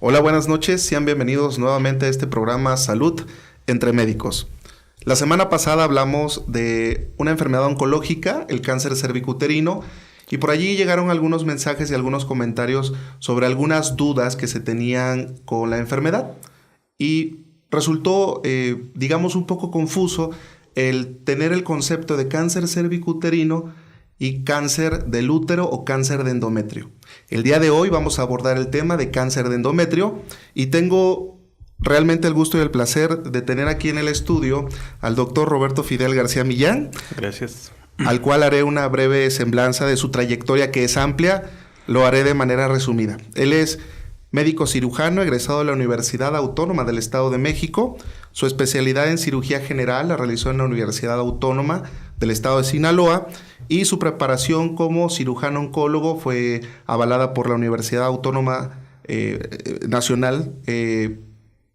Hola, buenas noches, sean bienvenidos nuevamente a este programa Salud entre Médicos. La semana pasada hablamos de una enfermedad oncológica, el cáncer cervicuterino, y por allí llegaron algunos mensajes y algunos comentarios sobre algunas dudas que se tenían con la enfermedad. Y resultó, digamos, un poco confuso el tener el concepto de cáncer cervicuterino y cáncer del útero o cáncer de endometrio. El día de hoy vamos a abordar el tema de cáncer de endometrio y tengo realmente el gusto y el placer de tener aquí en el estudio al doctor Roberto Fidel García Millán. Gracias. Al cual haré una breve semblanza de su trayectoria, que es amplia. Lo haré de manera resumida. Él es médico cirujano egresado de la Universidad Autónoma del Estado de México. Su especialidad en cirugía general la realizó en la Universidad Autónoma del Estado de Sinaloa y su preparación como cirujano oncólogo fue avalada por la Universidad Autónoma Nacional,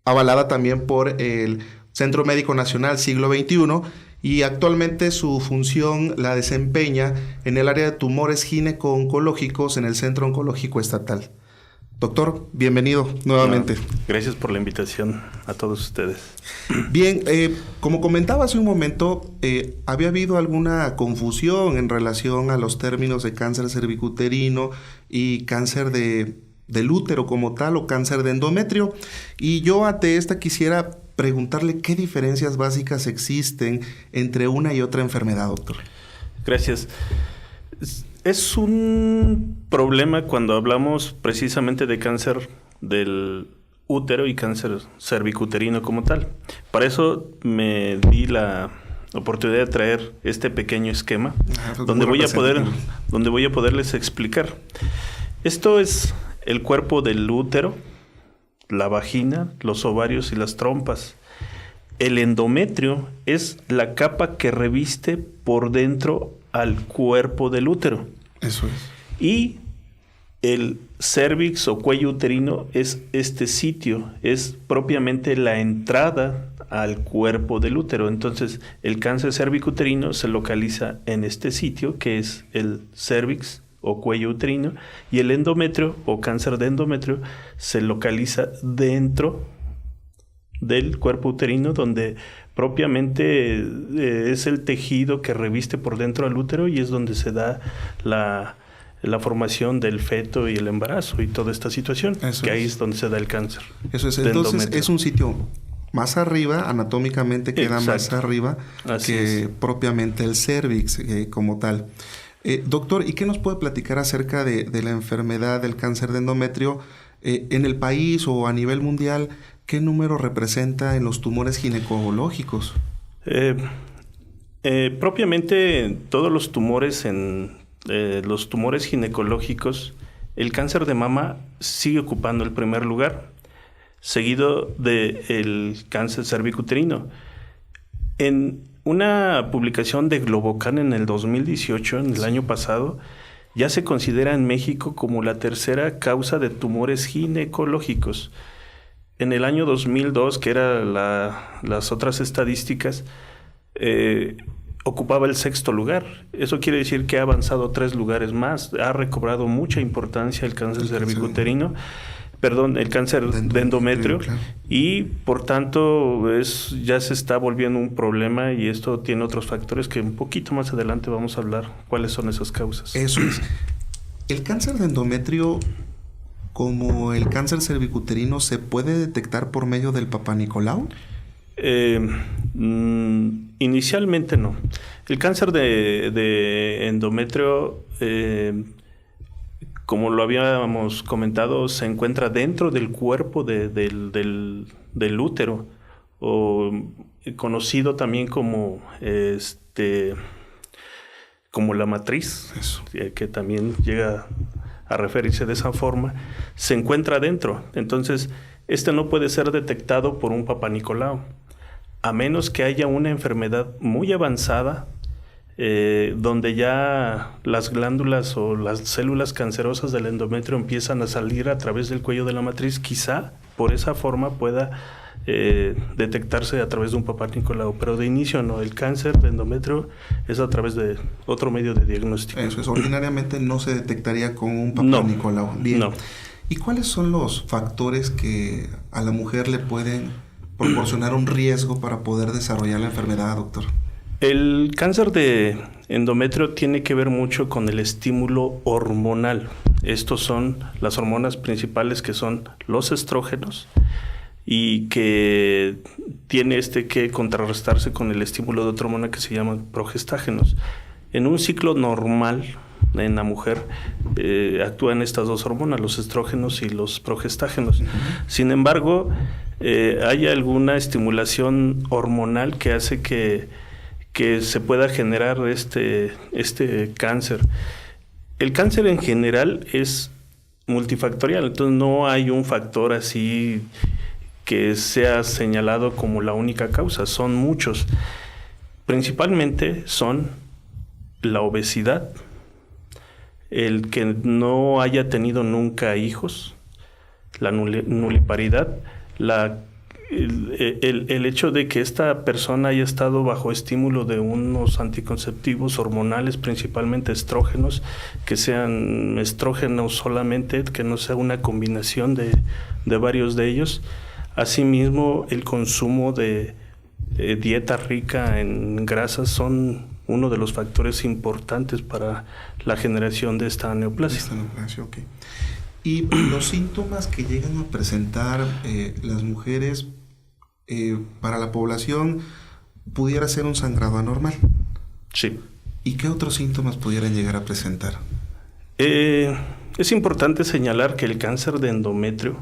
avalada también por el Centro Médico Nacional Siglo XXI, y actualmente su función la desempeña en el área de tumores gineco-oncológicos en el Centro Oncológico Estatal. Doctor, bienvenido nuevamente. Gracias por la invitación a todos ustedes. Bien, como comentaba hace un momento, había habido alguna confusión en relación a los términos de cáncer cervicuterino y cáncer del útero como tal o cáncer de endometrio. Y yo ante esta quisiera preguntarle qué diferencias básicas existen entre una y otra enfermedad, doctor. Gracias. Es un problema cuando hablamos precisamente de cáncer del útero y cáncer cervicuterino como tal. Para eso me di la oportunidad de traer este pequeño esquema donde voy a poderles explicar. Esto es el cuerpo del útero, la vagina, los ovarios y las trompas. El endometrio es la capa que reviste por dentro al cuerpo del útero. Eso es. Y el cérvix o cuello uterino es este sitio, es propiamente la entrada al cuerpo del útero. Entonces, el cáncer cervicuterino se localiza en este sitio, que es el cérvix o cuello uterino, y el endometrio o cáncer de endometrio se localiza dentro del cuerpo uterino, donde propiamente es el tejido que reviste por dentro al útero y es donde se da la formación del feto y el embarazo y toda esta situación. Eso que ahí es donde se da el cáncer. Eso es. Entonces endometrio. Es un sitio más arriba, anatómicamente queda más arriba que propiamente el cérvix como tal. Doctor, ¿y qué nos puede platicar acerca de la enfermedad del cáncer de endometrio en el país o a nivel mundial? ¿Qué número representa en los tumores ginecológicos? Propiamente todos los tumores los tumores ginecológicos, el cáncer de mama sigue ocupando el primer lugar, seguido del cáncer cervicuterino. En una publicación de Globocan en el 2018, en el año pasado, ya se considera en México como la tercera causa de tumores ginecológicos. En el año 2002, que eran las otras estadísticas, ocupaba el sexto lugar. Eso quiere decir que ha avanzado 3 lugares más. Ha recobrado mucha importancia el cáncer cervicuterino, el cáncer de endometrio, claro. Y por tanto ya se está volviendo un problema, y esto tiene otros factores que un poquito más adelante vamos a hablar cuáles son esas causas. Eso es. El cáncer de endometrio, como el cáncer cervicuterino, ¿se puede detectar por medio del Papá Nicolau? Inicialmente no. El cáncer de endometrio, como lo habíamos comentado, se encuentra dentro del cuerpo del útero, o conocido también como la matriz. Eso. Que también llega a referirse de esa forma, se encuentra dentro. Entonces, no puede ser detectado por un Papá Nicolau, a menos que haya una enfermedad muy avanzada, donde ya las glándulas o las células cancerosas del endometrio empiezan a salir a través del cuello de la matriz. Quizá por esa forma pueda detectarse a través de un Papá Nicolau, pero de inicio no. El cáncer de endometrio es a través de otro medio de diagnóstico. Eso es, ordinariamente no se detectaría con un Papá Nicolau. Bien. No. ¿Y cuáles son los factores que a la mujer le pueden proporcionar un riesgo para poder desarrollar la enfermedad, doctor? El cáncer de endometrio tiene que ver mucho con el estímulo hormonal. Estos son las hormonas principales, que son los estrógenos, y que tiene que contrarrestarse con el estímulo de otra hormona que se llama progestágenos. En un ciclo normal en la mujer actúan estas dos hormonas, los estrógenos y los progestágenos. Sin embargo, hay alguna estimulación hormonal que hace que se pueda generar este cáncer. El cáncer en general es multifactorial, entonces no hay un factor así que sea señalado como la única causa, son muchos. Principalmente son la obesidad, el que no haya tenido nunca hijos, la nuliparidad, el hecho de que esta persona haya estado bajo estímulo de unos anticonceptivos hormonales, principalmente estrógenos, que sean estrógenos solamente, que no sea una combinación de varios de ellos. Asimismo, el consumo de dieta rica en grasas son uno de los factores importantes para la generación de esta neoplasia. Okay. Y los síntomas que llegan a presentar las mujeres para la población, pudiera ser un sangrado anormal. Sí. ¿Y qué otros síntomas pudieran llegar a presentar? Es importante señalar que el cáncer de endometrio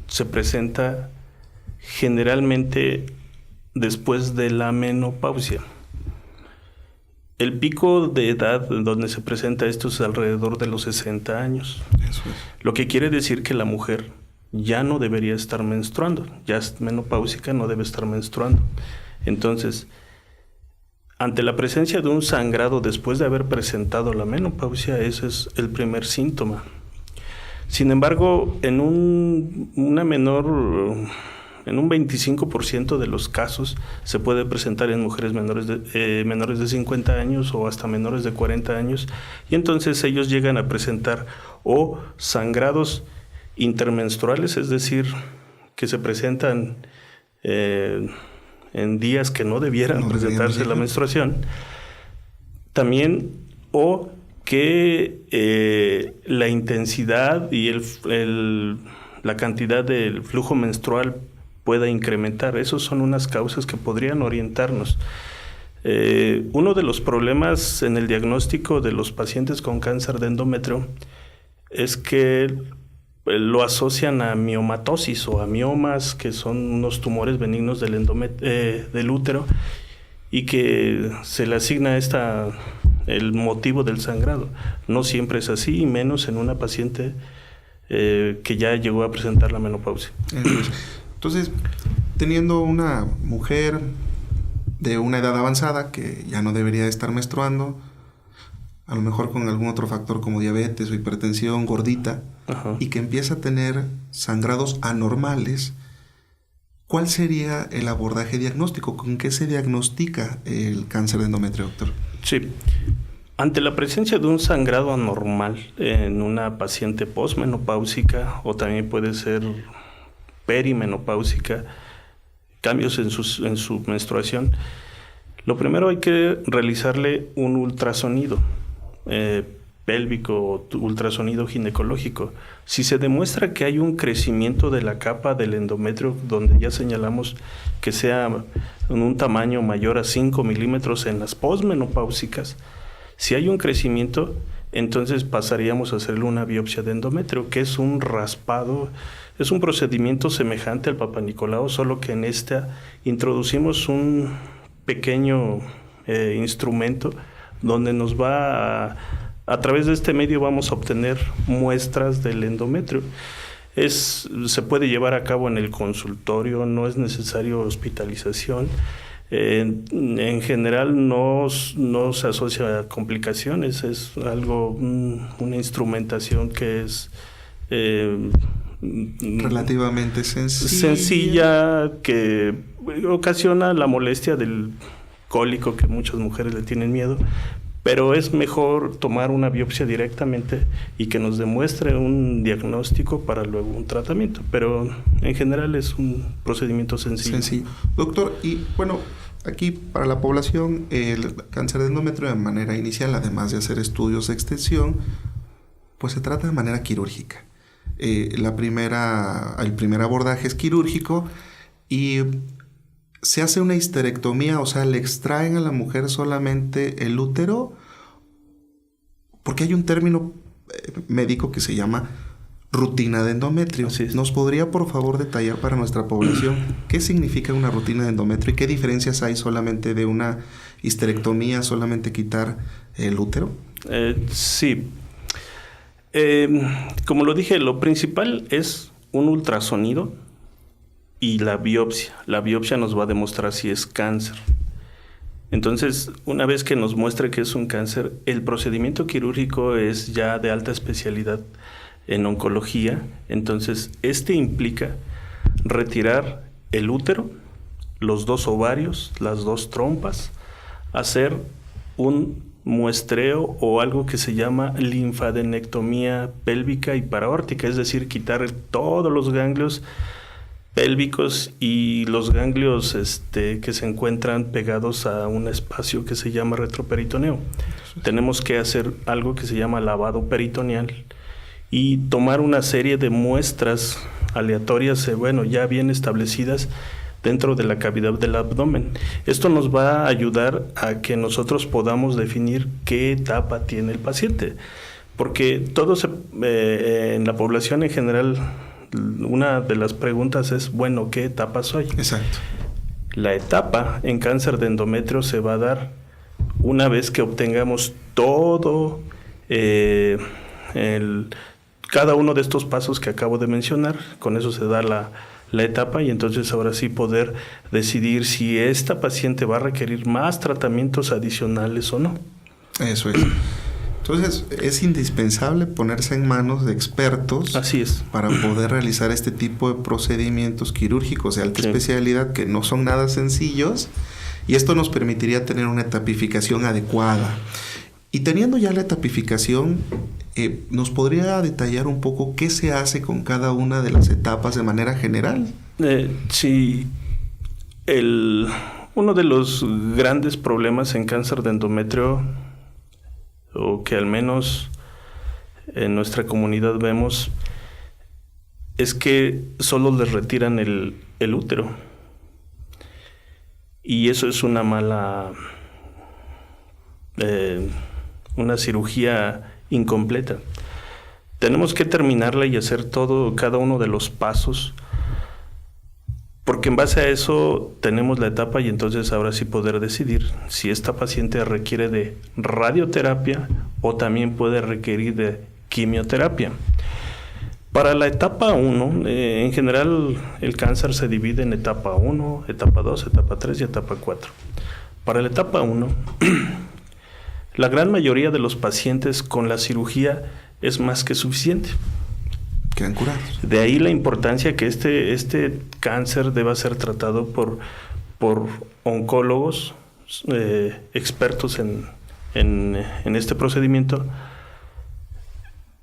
se presenta generalmente después de la menopausia. El pico de edad donde se presenta esto es alrededor de los 60 años. Eso es. Lo que quiere decir que la mujer ya no debería estar menstruando, ya es menopáusica, no debe estar menstruando. Entonces, ante la presencia de un sangrado después de haber presentado la menopausia, ese es el primer síntoma. Sin embargo, en un 25% de los casos se puede presentar en mujeres menores de 50 años o hasta menores de 40 años, y entonces ellos llegan a presentar o sangrados intermenstruales, es decir, que se presentan en días que no debieran presentarse la menstruación, también, o que la intensidad y la cantidad del flujo menstrual pueda incrementar. Esas son unas causas que podrían orientarnos. Uno de los problemas en el diagnóstico de los pacientes con cáncer de endometrio es que lo asocian a miomatosis o a miomas, que son unos tumores benignos del útero, y que se le asigna el motivo del sangrado. No siempre es así, y menos en una paciente que ya llegó a presentar la menopausia. Entonces, teniendo una mujer de una edad avanzada que ya no debería estar menstruando, a lo mejor con algún otro factor como diabetes o hipertensión, gordita, ajá, y que empieza a tener sangrados anormales, ¿cuál sería el abordaje diagnóstico? ¿Con qué se diagnostica el cáncer de endometrio, doctor? Sí. Ante la presencia de un sangrado anormal en una paciente posmenopáusica, o también puede ser perimenopáusica, cambios en su menstruación, lo primero hay que realizarle un ultrasonido pélvico o ultrasonido ginecológico. Si se demuestra que hay un crecimiento de la capa del endometrio, donde ya señalamos que sea en un tamaño mayor a 5 milímetros en las posmenopáusicas, si hay un crecimiento, entonces pasaríamos a hacerle una biopsia de endometrio, que es un raspado. Es un procedimiento semejante al Papa Nicolau, solo que en esta introducimos un pequeño instrumento donde nos va a través de este medio vamos a obtener muestras del endometrio. Se puede llevar a cabo en el consultorio, no es necesario hospitalización. En general no se asocia a complicaciones, es algo, una instrumentación que es relativamente sencilla, que ocasiona la molestia del cólico, que muchas mujeres le tienen miedo, pero es mejor tomar una biopsia directamente y que nos demuestre un diagnóstico para luego un tratamiento, pero en general es un procedimiento sencillo. Doctor, y bueno, aquí para la población el cáncer de endometrio de manera inicial, además de hacer estudios de extensión, pues se trata de manera quirúrgica. El primer abordaje es quirúrgico y se hace una histerectomía, o sea, le extraen a la mujer solamente el útero, porque hay un término médico que se llama rutina de endometrio. ¿Nos podría, por favor, detallar para nuestra población qué significa una rutina de endometrio y qué diferencias hay solamente de una histerectomía, solamente quitar el útero? Sí. Como lo dije, lo principal es un ultrasonido y la biopsia. La biopsia nos va a demostrar si es cáncer. Entonces, una vez que nos muestre que es un cáncer, el procedimiento quirúrgico es ya de alta especialidad en oncología. Entonces, implica retirar el útero, los 2 ovarios, las 2 trompas, hacer un muestreo o algo que se llama linfadenectomía pélvica y paraórtica, es decir, quitar todos los ganglios pélvicos y los ganglios que se encuentran pegados a un espacio que se llama retroperitoneo. Tenemos que hacer algo que se llama lavado peritoneal y tomar una serie de muestras aleatorias, ya bien establecidas dentro de la cavidad del abdomen. Esto nos va a ayudar a que nosotros podamos definir qué etapa tiene el paciente, porque todos en la población en general, una de las preguntas es, ¿qué etapa soy? Exacto. La etapa en cáncer de endometrio se va a dar una vez que obtengamos todo cada uno de estos pasos que acabo de mencionar. Con eso se da la etapa y entonces ahora sí poder decidir si esta paciente va a requerir más tratamientos adicionales o no. Eso es. Entonces, es indispensable ponerse en manos de expertos. Así es. Para poder realizar este tipo de procedimientos quirúrgicos de alta especialidad que no son nada sencillos, y esto nos permitiría tener una etapificación adecuada. Y teniendo ya la etapificación, ¿nos podría detallar un poco qué se hace con cada una de las etapas de manera general? Sí. Uno de los grandes problemas en cáncer de endometrio, o que al menos en nuestra comunidad vemos, es que solo les retiran el útero. Y eso es una mala, una cirugía incompleta. Tenemos que terminarla y hacer cada uno de los pasos, porque en base a eso tenemos la etapa y entonces ahora sí poder decidir si esta paciente requiere de radioterapia o también puede requerir de quimioterapia. Para la etapa 1, en general el cáncer se divide en etapa 1, etapa 2, etapa 3 y etapa 4. Para la etapa 1, la gran mayoría de los pacientes con la cirugía es más que suficiente. Quedan curados. De ahí la importancia que este cáncer deba ser tratado por oncólogos expertos en este procedimiento,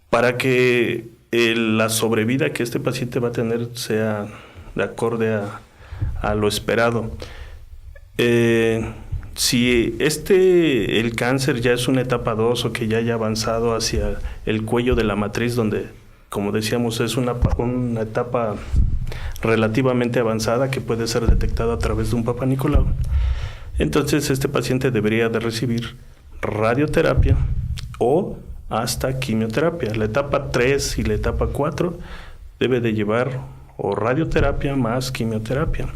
para que la sobrevida que este paciente va a tener sea de acorde a lo esperado. Si el cáncer ya es una etapa 2 o que ya haya avanzado hacia el cuello de la matriz, donde, como decíamos, es una etapa relativamente avanzada que puede ser detectada a través de un Papá Nicolau, entonces este paciente debería de recibir radioterapia o hasta quimioterapia. La etapa 3 y la etapa 4 debe de llevar o radioterapia más quimioterapia.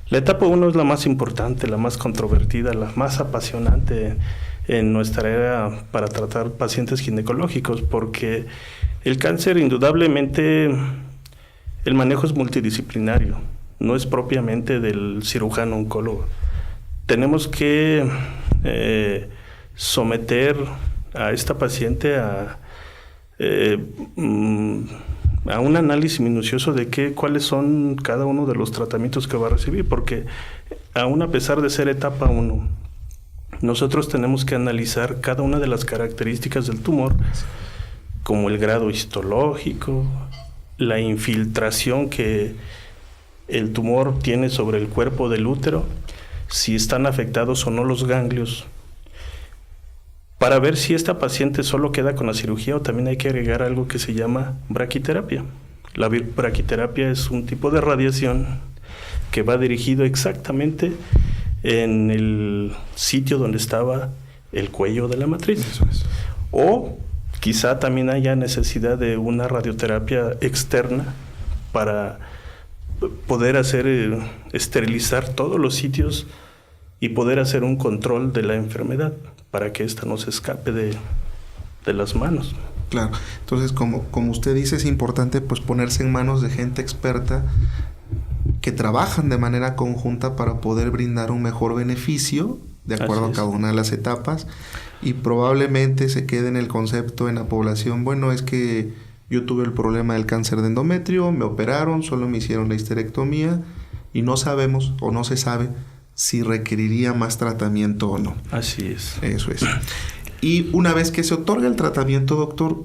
La etapa 1 es la más importante, la más controvertida, la más apasionante en nuestra era para tratar pacientes ginecológicos, porque el cáncer, indudablemente, el manejo es multidisciplinario, no es propiamente del cirujano oncólogo. Tenemos que someter a esta paciente a un análisis minucioso de cuáles son cada uno de los tratamientos que va a recibir, porque aún a pesar de ser etapa 1, nosotros tenemos que analizar cada una de las características del tumor, como el grado histológico, la infiltración que el tumor tiene sobre el cuerpo del útero, si están afectados o no los ganglios, para ver si esta paciente solo queda con la cirugía o también hay que agregar algo que se llama braquiterapia. La braquiterapia es un tipo de radiación que va dirigido exactamente en el sitio donde estaba el cuello de la matriz. Eso es. O quizá también haya necesidad de una radioterapia externa para poder esterilizar todos los sitios y poder hacer un control de la enfermedad para que ésta no se escape de las manos. Claro, entonces como usted dice, es importante pues ponerse en manos de gente experta que trabajan de manera conjunta para poder brindar un mejor beneficio de acuerdo a cada una de las etapas, y probablemente se quede en el concepto en la población, bueno, es que yo tuve el problema del cáncer de endometrio, me operaron, solo me hicieron la histerectomía y no sabemos o no se sabe si requeriría más tratamiento o no. Así es. Eso es. Y una vez que se otorga el tratamiento, doctor,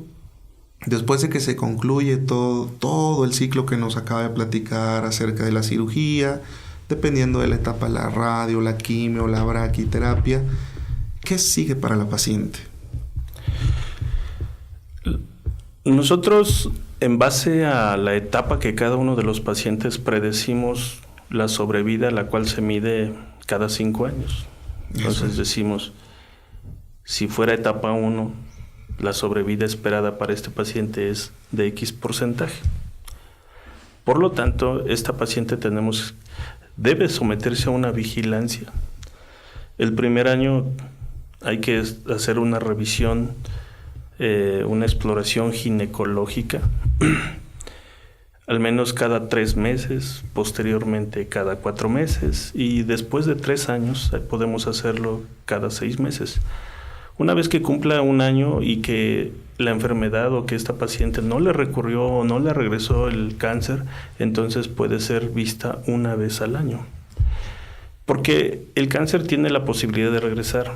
después de que se concluye todo el ciclo que nos acaba de platicar acerca de la cirugía, dependiendo de la etapa, la radio, la quimio, la braquiterapia, ¿qué sigue para la paciente? Nosotros, en base a la etapa que cada uno de los pacientes predecimos la sobrevida, la cual se mide cada 5 años. Entonces decimos, si fuera etapa 1, la sobrevida esperada para este paciente es de X porcentaje. Por lo tanto, esta paciente debe someterse a una vigilancia. El primer año hay que hacer una revisión, una exploración ginecológica, al menos cada 3 meses, posteriormente cada 4 meses, y después de 3 años podemos hacerlo cada 6 meses. Una vez que cumpla 1 año y que la enfermedad o que esta paciente no le recurrió o no le regresó el cáncer, entonces puede ser vista 1 vez al año. Porque el cáncer tiene la posibilidad de regresar.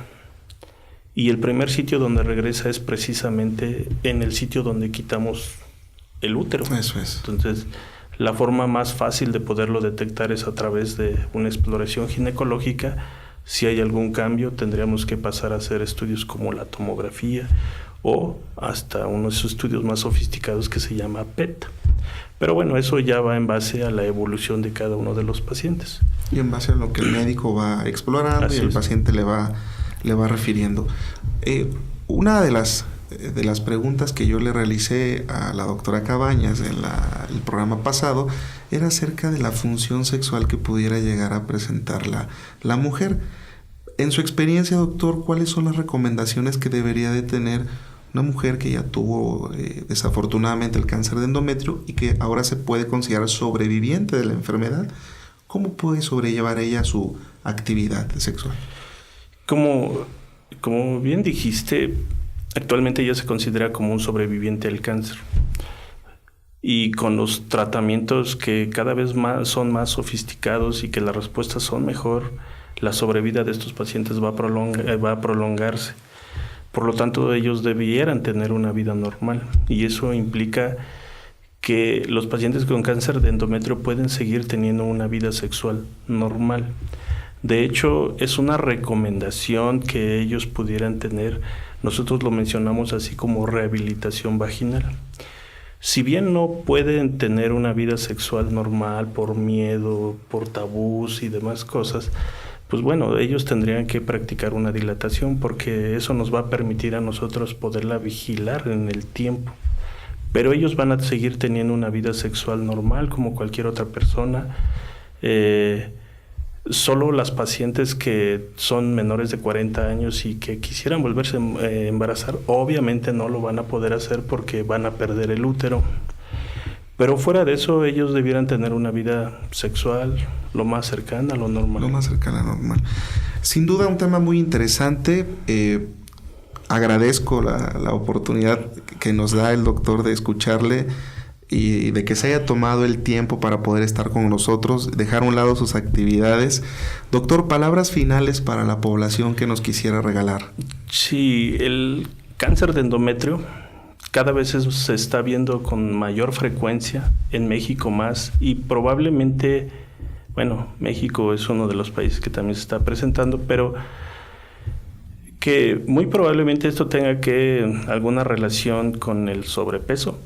Y el primer sitio donde regresa es precisamente en el sitio donde quitamos el útero. Eso es. Entonces, la forma más fácil de poderlo detectar es a través de una exploración ginecológica. Si hay algún cambio, tendríamos que pasar a hacer estudios como la tomografía o hasta unos estudios más sofisticados que se llama PET. Pero bueno, eso ya va en base a la evolución de cada uno de los pacientes. Y en base a lo que el médico va explorando y el paciente le va refiriendo. Una de las preguntas que yo le realicé a la doctora Cabañas en el programa pasado era acerca de la función sexual que pudiera llegar a presentar la mujer. En su experiencia, doctor, ¿cuáles son las recomendaciones que debería de tener una mujer que ya tuvo desafortunadamente el cáncer de endometrio y que ahora se puede considerar sobreviviente de la enfermedad? ¿Cómo puede sobrellevar ella su actividad sexual? Como bien dijiste, actualmente ella se considera como un sobreviviente del cáncer. Y con los tratamientos que cada vez son más sofisticados y que las respuestas son mejor, la sobrevida de estos pacientes va a prolongarse. Por lo tanto, ellos debieran tener una vida normal. Y eso implica que los pacientes con cáncer de endometrio pueden seguir teniendo una vida sexual normal. De hecho, es una recomendación que ellos pudieran tener. Nosotros lo mencionamos así como rehabilitación vaginal. Si bien no pueden tener una vida sexual normal por miedo, por tabús y demás cosas, pues bueno, ellos tendrían que practicar una dilatación porque eso nos va a permitir a nosotros poderla vigilar en el tiempo. Pero ellos van a seguir teniendo una vida sexual normal como cualquier otra persona. Solo las pacientes que son menores de 40 años y que quisieran volverse a embarazar, obviamente no lo van a poder hacer porque van a perder el útero. Pero fuera de eso, ellos debieran tener una vida sexual lo más cercana a lo normal. Lo más cercana a lo normal. Sin duda un tema muy interesante. Agradezco la oportunidad que nos da el doctor de escucharle. y de que se haya tomado el tiempo para poder estar con nosotros, dejar a un lado sus actividades. Doctor, palabras finales para la población que nos quisiera regalar. Sí, el cáncer de endometrio cada vez se está viendo con mayor frecuencia, en México más, y probablemente, bueno, México es uno de los países que también se está presentando, pero que muy probablemente esto tenga alguna relación con el sobrepeso,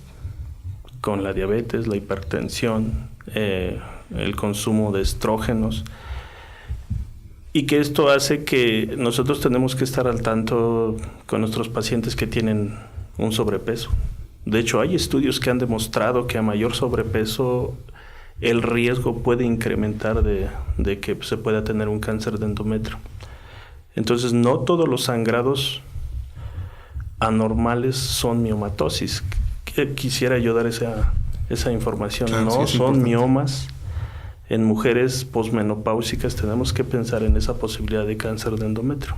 con la diabetes, la hipertensión, el consumo de estrógenos, y que esto hace que nosotros tenemos que estar al tanto con nuestros pacientes que tienen un sobrepeso. De hecho, hay estudios que han demostrado que a mayor sobrepeso el riesgo puede incrementar de que se pueda tener un cáncer de endometrio. Entonces, no todos los sangrados anormales son miomatosis. Quisiera yo dar esa información. Claro, no, sí, son importante. Miomas. En mujeres posmenopáusicas tenemos que pensar en esa posibilidad de cáncer de endometrio,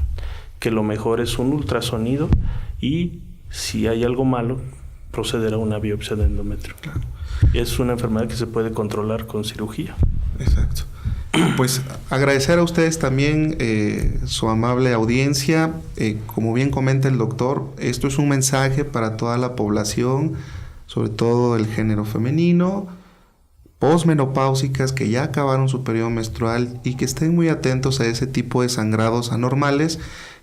que lo mejor es un ultrasonido y si hay algo malo, proceder a una biopsia de endometrio. Claro. Es una enfermedad que se puede controlar con cirugía. Exacto. Pues agradecer a ustedes también su amable audiencia. Como bien comenta el doctor, esto es un mensaje para toda la población, sobre todo el género femenino, posmenopáusicas que ya acabaron su periodo menstrual y que estén muy atentos a ese tipo de sangrados anormales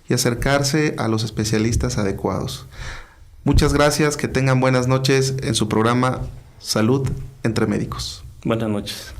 y acercarse a los especialistas adecuados. Muchas gracias, que tengan buenas noches en su programa Salud entre Médicos. Buenas noches.